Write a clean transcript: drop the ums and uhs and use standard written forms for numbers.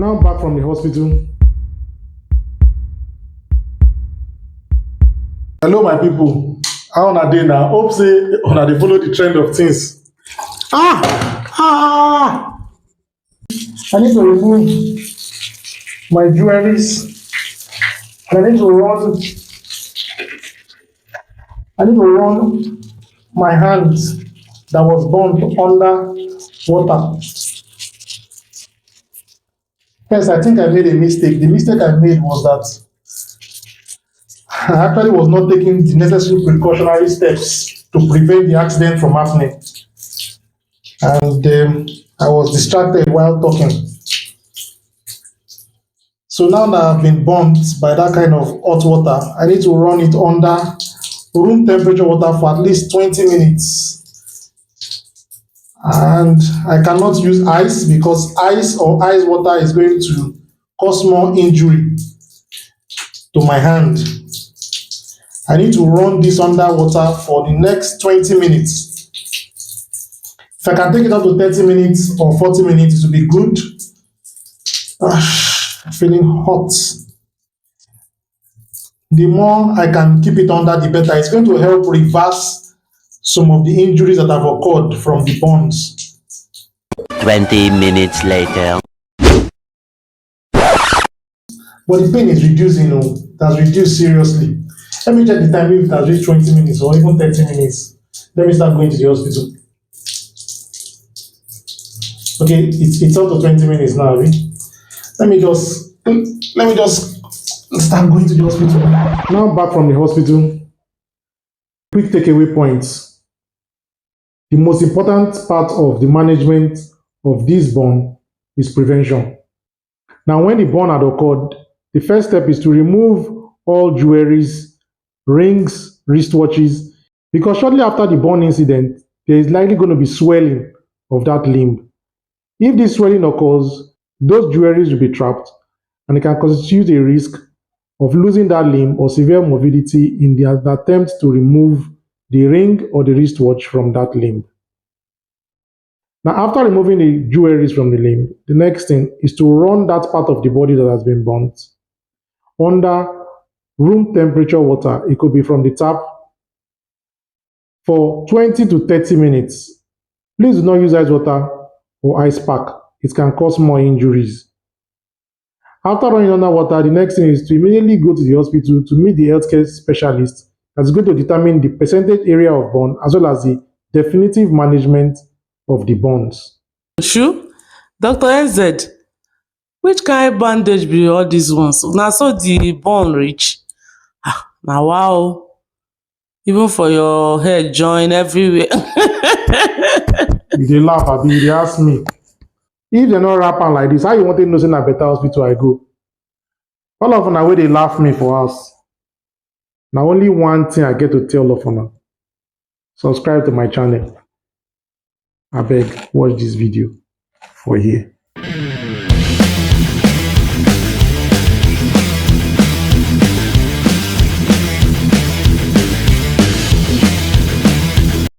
Now back from the hospital. Hello my people, how una dey now? Hope say una dey follow the trend of things. I need to remove my jewelries. I need to run my hands that was burned under water. First, I think I made a mistake. The mistake I made was that I actually was not taking the necessary precautionary steps to prevent the accident from happening. And I was distracted while talking. So now that I've been burnt by that kind of hot water, I need to run it under room temperature water for at least 20 minutes. And I cannot use ice because ice or ice water is going to cause more injury to my hand. I need to run this under water for the next 20 minutes. If I can take it up to 30 minutes or 40 minutes, it will be good. I'm feeling hot. The more I can keep it under, the better. It's going to help reverse some of the injuries that have occurred from the burns. 20 minutes later. But the pain is reducing, it has reduced seriously. Let me check the time if it has reached 20 minutes or even 30 minutes. Let me start going to the hospital. Okay, it's up to 20 minutes now, right? Let me just start going to the hospital. Now back from the hospital. Quick takeaway points. The most important part of the management of this burn is prevention. Now, when the burn had occurred, the first step is to remove all jewelries, rings, wristwatches, because shortly after the burn incident, there is likely going to be swelling of that limb. If this swelling occurs, those jewelries will be trapped and it can constitute a risk of losing that limb or severe morbidity in the attempt to remove the ring or the wristwatch from that limb. Now, after removing the jewelries from the limb, the next thing is to run that part of the body that has been burnt under room temperature water. It could be from the tap for 20 to 30 minutes. Please do not use ice water or ice pack. It can cause more injuries. After running under water, the next thing is to immediately go to the hospital to meet the healthcare specialist that's going to determine the percentage area of burn as well as the definitive management of the burns. Sure. Dr. NZ, which kind bandage be all these ones? Now so the burn reach. Now wow. Even for your head join everywhere. You dey laugh, abi you dey ask me. If dem no wrap am like this, how you want to know say na better hospital I go? All of una wey dey laugh me for house, na only one thing I get to tell of una. Subscribe to my channel. Abeg, watch this video for here.